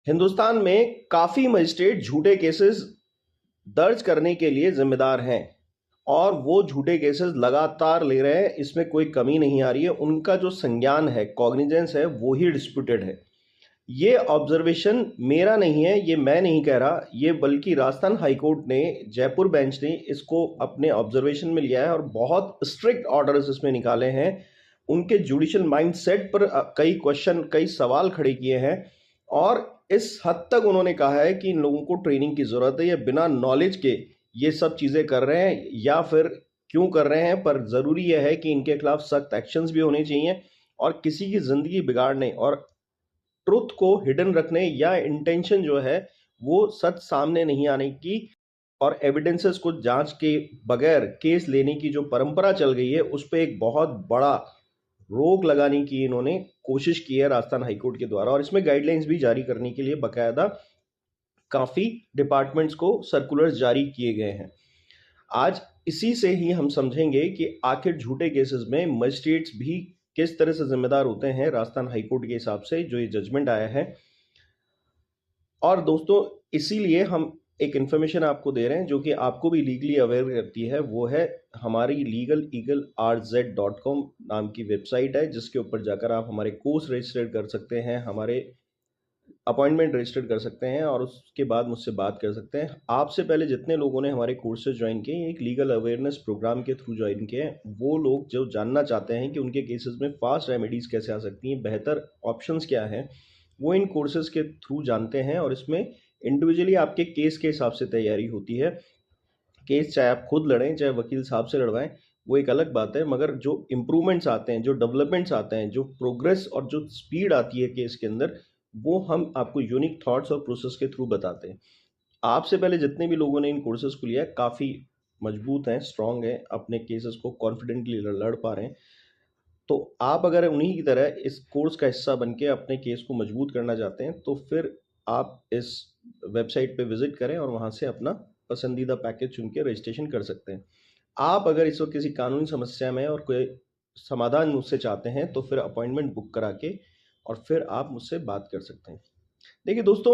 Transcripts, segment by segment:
हिंदुस्तान में काफी मजिस्ट्रेट झूठे केसेस दर्ज करने के लिए जिम्मेदार हैं और वो झूठे केसेस लगातार ले रहे हैं। इसमें कोई कमी नहीं आ रही है। उनका जो संज्ञान है, कॉग्निजेंस है, वो ही डिस्प्यूटेड है। ये ऑब्जर्वेशन मेरा नहीं है, ये मैं नहीं कह रहा, ये बल्कि राजस्थान हाईकोर्ट ने, जयपुर बेंच ने इसको अपने ऑब्जर्वेशन में लिया है और बहुत स्ट्रिक्ट ऑर्डर्स इसमें निकाले हैं। उनके जुडिशियल माइंडसेट पर कई क्वेश्चन, कई सवाल खड़े किए हैं और इस हद तक उन्होंने कहा है कि इन लोगों को ट्रेनिंग की जरूरत है। ये बिना नॉलेज के ये सब चीजें कर रहे हैं या फिर क्यों कर रहे हैं, पर जरूरी यह है कि इनके खिलाफ सख्त एक्शंस भी होने चाहिए और किसी की जिंदगी बिगाड़ने और ट्रुथ को हिडन रखने या इंटेंशन जो है वो सच सामने नहीं आने की और एविडेंसेस को जांच के बगैर केस लेने की जो परंपरा चल गई है, उस पर एक बहुत बड़ा रोक लगाने की इन्होंने कोशिश की है राजस्थान हाईकोर्ट के द्वारा। और इसमें गाइडलाइंस भी जारी करने के लिए बकायदा काफी डिपार्टमेंट्स को सर्कुलर्स जारी किए गए हैं। आज इसी से ही हम समझेंगे कि आखिर झूठे केसेस में मजिस्ट्रेट्स भी किस तरह से जिम्मेदार होते हैं राजस्थान हाईकोर्ट के हिसाब से जो ये जजमेंट आया है। और दोस्तों, इसीलिए हम एक इन्फॉर्मेशन आपको दे रहे हैं जो कि आपको भी लीगली अवेयर करती है। वो है हमारी legaleaglerz.com नाम की वेबसाइट है, जिसके ऊपर जाकर आप हमारे कोर्स रजिस्टर कर सकते हैं, हमारे अपॉइंटमेंट रजिस्टर कर सकते हैं और उसके बाद मुझसे बात कर सकते हैं। आपसे पहले जितने लोगों ने हमारे कोर्सेज ज्वाइन किए, एक लीगल अवेयरनेस प्रोग्राम के थ्रू ज्वाइन किए हैं, वो लोग जो जानना चाहते हैं कि उनके केसेस में फास्ट रेमेडीज कैसे आ सकती हैं, बेहतर ऑप्शंस क्या हैं, वो इन कोर्सेज के थ्रू जानते हैं। और इसमें इंडिविजुअली आपके केस के हिसाब से तैयारी होती है। केस चाहे आप खुद लड़ें चाहे वकील साहब से लड़वाएं, वो एक अलग बात है, मगर जो इम्प्रूवमेंट्स आते हैं, जो डेवलपमेंट्स आते हैं, जो प्रोग्रेस और जो स्पीड आती है केस के अंदर, वो हम आपको यूनिक थॉट्स और प्रोसेस के थ्रू बताते हैं। आपसे पहले जितने भी लोगों ने इन कोर्सेज को लिया है काफ़ी मजबूत हैं, स्ट्रांग हैं, अपने केसेस को कॉन्फिडेंटली लड़ पा रहे हैं। तो आप अगर उन्हीं की तरह इस कोर्स का हिस्सा बन के अपने केस को मजबूत करना चाहते हैं तो फिर आप इस वेबसाइट पे विजिट करें और वहाँ से अपना पसंदीदा पैकेज चुन के रजिस्ट्रेशन कर सकते हैं। आप अगर इस वक्त किसी कानूनी समस्या में और कोई समाधान मुझसे चाहते हैं तो फिर अपॉइंटमेंट बुक करा के और फिर आप मुझसे बात कर सकते हैं। देखिए दोस्तों,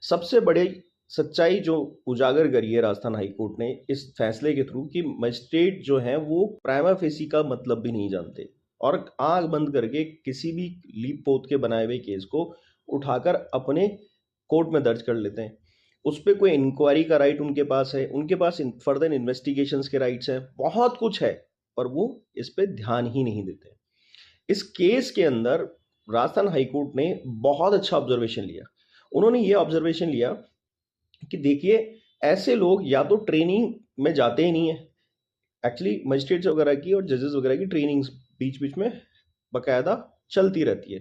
सबसे बड़ी सच्चाई जो उजागर करी है राजस्थान हाईकोर्ट ने इस फैसले के थ्रू कि मजिस्ट्रेट जो है वो प्राइमा फेसी का मतलब भी नहीं जानते और आंख बंद करके किसी भी लीप पोत के बनाए हुए केस को उठाकर अपने कोर्ट में दर्ज कर लेते हैं। उस पर कोई इंक्वायरी का राइट उनके पास है, उनके पास फर्दर इन्वेस्टिगेशंस के राइट्स हैं, बहुत कुछ है, पर वो इस पर ध्यान ही नहीं देते। इस केस के अंदर राजस्थान हाईकोर्ट ने बहुत अच्छा ऑब्जर्वेशन लिया। उन्होंने ये ऑब्जर्वेशन लिया कि देखिए, ऐसे लोग या तो ट्रेनिंग में जाते ही नहीं है। एक्चुअली मजिस्ट्रेट्स वगैरह की और जजेस वगैरह की ट्रेनिंग्स बीच बीच में बकायदा चलती रहती है,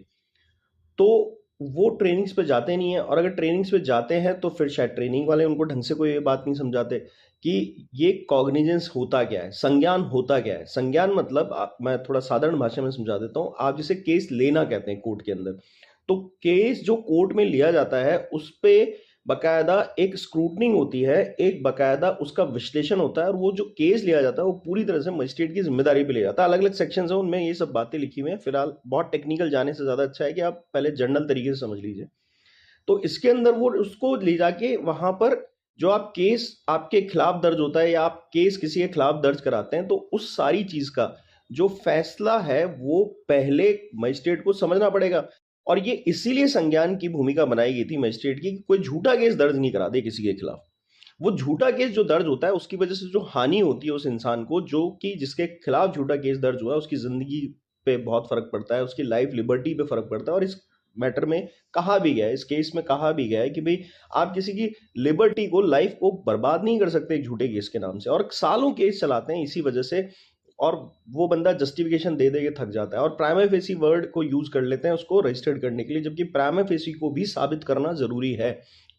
तो वो ट्रेनिंग्स पे जाते नहीं है। और अगर ट्रेनिंग्स पे जाते हैं तो फिर शायद ट्रेनिंग वाले उनको ढंग से कोई ये बात नहीं समझाते कि ये कॉग्निजेंस होता क्या है, संज्ञान होता क्या है। संज्ञान मतलब मैं थोड़ा साधारण भाषा में समझा देता हूँ, आप जिसे केस लेना कहते हैं कोर्ट के अंदर। तो केस जो कोर्ट में लिया जाता है उस पे बकायदा एक स्क्रूटनिंग होती है, एक बकायदा उसका विश्लेषण होता है और वो जो केस लिया जाता है वो पूरी तरह से मजिस्ट्रेट की जिम्मेदारी पे लिया जाता है। अलग अलग सेक्शंस हैं, उनमें ये सब बातें लिखी हुई हैं। फिलहाल बहुत टेक्निकल जाने से ज़्यादा अच्छा है कि आप पहले जनरल तरीके से समझ लीजिए। तो इसके अंदर वो उसको ले जाके वहां पर जो आप केस आपके खिलाफ दर्ज होता है या आप केस किसी के खिलाफ दर्ज कराते हैं, तो उस सारी चीज का जो फैसला है वो पहले मजिस्ट्रेट को समझना पड़ेगा। और ये इसीलिए संज्ञान की भूमिका बनाई गई थी मजिस्ट्रेट की कि कोई झूठा केस दर्ज नहीं करा दे किसी के खिलाफ। वो झूठा केस जो दर्ज होता है उसकी वजह से जो हानि होती है उस इंसान को, जो कि जिसके खिलाफ झूठा केस दर्ज हुआ है, उसकी जिंदगी पे बहुत फर्क पड़ता है, उसकी लाइफ लिबर्टी पे फर्क पड़ता है। और इस मैटर में कहा भी गया है, इस केस में कहा भी गया है कि भाई आप किसी की लिबर्टी को, लाइफ को बर्बाद नहीं कर सकते एक झूठे केस के नाम से। और सालों केस चलाते हैं इसी वजह से और वो बंदा जस्टिफिकेशन दे दे के थक जाता है और प्राइमा फेसी वर्ड को यूज कर लेते हैं उसको रजिस्टर्ड करने के लिए, जबकि प्राइमा फेसी को भी साबित करना जरूरी है।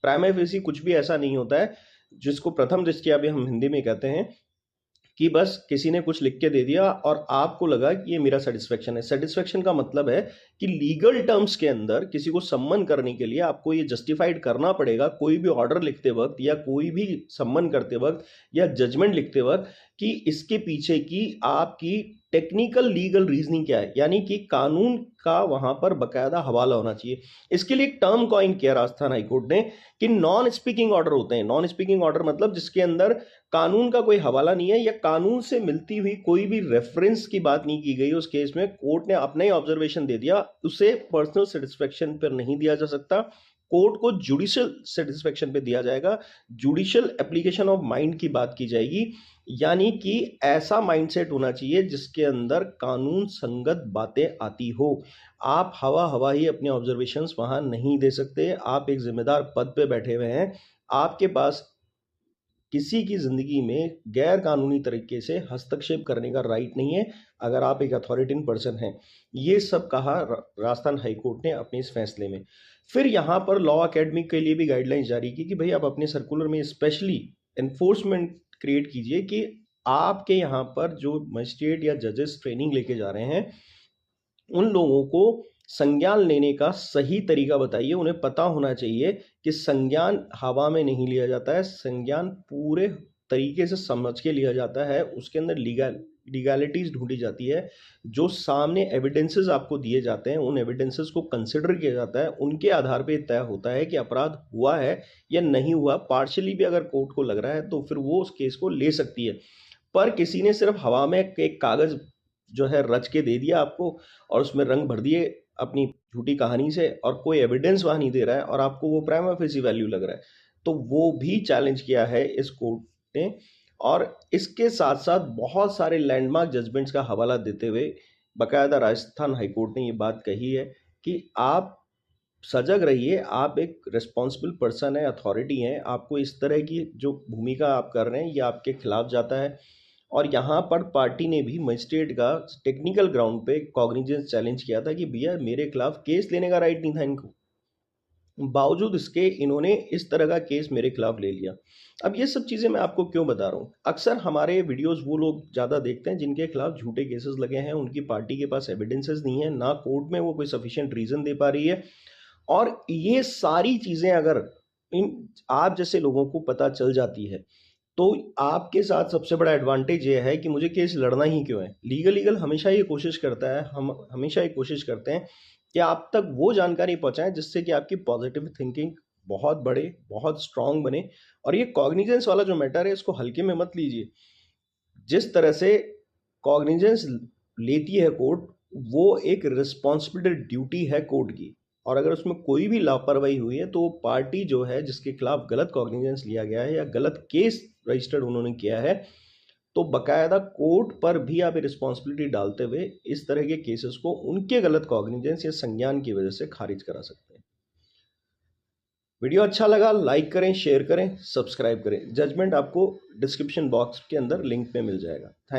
प्राइमा फेसी कुछ भी ऐसा नहीं होता है जिसको प्रथम दृष्टया भी हम हिंदी में कहते हैं कि बस किसी ने कुछ लिख के दे दिया और आपको लगा कि ये मेरा सेटिस्फेक्शन है। सेटिस्फेक्शन का मतलब है कि लीगल टर्म्स के अंदर किसी को सम्मन करने के लिए आपको ये जस्टिफाइड करना पड़ेगा, कोई भी ऑर्डर लिखते वक्त या कोई भी सम्मन करते वक्त या जजमेंट लिखते वक्त, कि इसके पीछे की आपकी टेक्निकल लीगल रीजनिंग क्या है, यानी कि कानून का वहां पर बकायदा हवाला होना चाहिए। इसके लिए एक टर्म कॉइन किया राजस्थान हाईकोर्ट ने कि नॉन स्पीकिंग ऑर्डर होते हैं। नॉन स्पीकिंग ऑर्डर मतलब जिसके अंदर कानून का कोई हवाला नहीं है या कानून से मिलती हुई कोई भी रेफरेंस की बात नहीं की गई। उस केस में कोर्ट ने अपना ही ऑब्जर्वेशन दे दिया, उसे पर्सनल सेटिस्फेक्शन पर नहीं दिया जा सकता, कोर्ट को जुडिशियल सेटिस्फेक्शन पे दिया जाएगा। जुडिशियल एप्लीकेशन ऑफ माइंड की बात की जाएगी, यानी कि ऐसा माइंडसेट होना चाहिए जिसके अंदर कानून संगत बातें आती हो। आप हवा हवा ही अपने ऑब्जर्वेशंस वहां नहीं दे सकते। आप एक जिम्मेदार पद पे बैठे हुए हैं, आपके पास किसी की जिंदगी में गैर कानूनी तरीके से हस्तक्षेप करने का राइट नहीं है अगर आप एक अथॉरिटेटिव पर्सन हैं। ये सब कहा राजस्थान हाईकोर्ट ने अपने इस फैसले में। फिर यहाँ पर लॉ अकेडमी के लिए भी गाइडलाइंस जारी की कि भाई आप अपने सर्कुलर में स्पेशली एनफोर्समेंट क्रिएट कीजिए कि आपके यहाँ पर जो मजिस्ट्रेट या जजेस ट्रेनिंग लेके जा रहे हैं उन लोगों को संज्ञान लेने का सही तरीका बताइए। उन्हें पता होना चाहिए कि संज्ञान हवा में नहीं लिया जाता है, संज्ञान पूरे तरीके से समझ के लिया जाता है, उसके अंदर लीगैलिटीज ढूंढी जाती है, जो सामने एविडेंसेस आपको दिए जाते हैं उन एविडेंसेस को कंसिडर किया जाता है, उनके आधार पे तय होता है कि अपराध हुआ है या नहीं हुआ। पार्शियली भी अगर कोर्ट को लग रहा है तो फिर वो उस केस को ले सकती है। पर किसी ने सिर्फ हवा में एक कागज जो है रच के दे दिया आपको और उसमें रंग भर दिए अपनी झूठी कहानी से, और कोई एविडेंस वहां नहीं दे रहा है और आपको वो प्राइमा फेसी वैल्यू लग रहा है, तो वो भी चैलेंज किया है इस कोर्ट ने। और इसके साथ साथ बहुत सारे लैंडमार्क जजमेंट्स का हवाला देते हुए बकायदा राजस्थान हाईकोर्ट ने ये बात कही है कि आप सजग रहिए, आप एक रिस्पॉन्सिबल पर्सन है, अथॉरिटी हैं, आपको इस तरह की जो भूमिका आप कर रहे हैं ये आपके खिलाफ जाता है। और यहाँ पर पार्टी ने भी मजिस्ट्रेट का टेक्निकल ग्राउंड पे कॉग्निजेंस चैलेंज किया था कि भैया मेरे खिलाफ केस लेने का राइट नहीं था इनको, बावजूद इसके इन्होंने इस तरह का केस मेरे खिलाफ ले लिया। अब ये सब चीज़ें मैं आपको क्यों बता रहा हूँ, अक्सर हमारे वीडियोस वो लोग ज़्यादा देखते हैं जिनके खिलाफ झूठे केसेस लगे हैं, उनकी पार्टी के पास एविडेंसेस नहीं है, ना कोर्ट में वो कोई सफिशिएंट रीज़न दे पा रही है। और ये सारी चीज़ें अगर इन आप जैसे लोगों को पता चल जाती है तो आपके साथ सबसे बड़ा एडवांटेज ये है कि मुझे केस लड़ना ही क्यों है। लीगल हमेशा ये कोशिश करता है, हम हमेशा ये कोशिश करते हैं कि आप तक वो जानकारी पहुंचाएं जिससे कि आपकी पॉजिटिव थिंकिंग बहुत बढ़े, बहुत स्ट्रांग बने। और ये कॉग्निजेंस वाला जो मैटर है इसको हल्के में मत लीजिए। जिस तरह से कॉग्निजेंस लेती है कोर्ट, वो एक रिस्पॉन्सिबिलिटी ड्यूटी है कोर्ट की, और अगर उसमें कोई भी लापरवाही हुई है तो पार्टी जो है जिसके खिलाफ गलत कॉग्निजेंस लिया गया है या गलत केस रजिस्टर्ड उन्होंने किया है, तो बकायदा कोर्ट पर भी आप रिस्पॉन्सिबिलिटी डालते हुए इस तरह के केसेस को उनके गलत कॉग्निजेंस या संज्ञान की वजह से खारिज करा सकते हैं। वीडियो अच्छा लगा लाइक करें, शेयर करें, सब्सक्राइब करें। जजमेंट आपको डिस्क्रिप्शन बॉक्स के अंदर लिंक पे मिल जाएगा। थैंक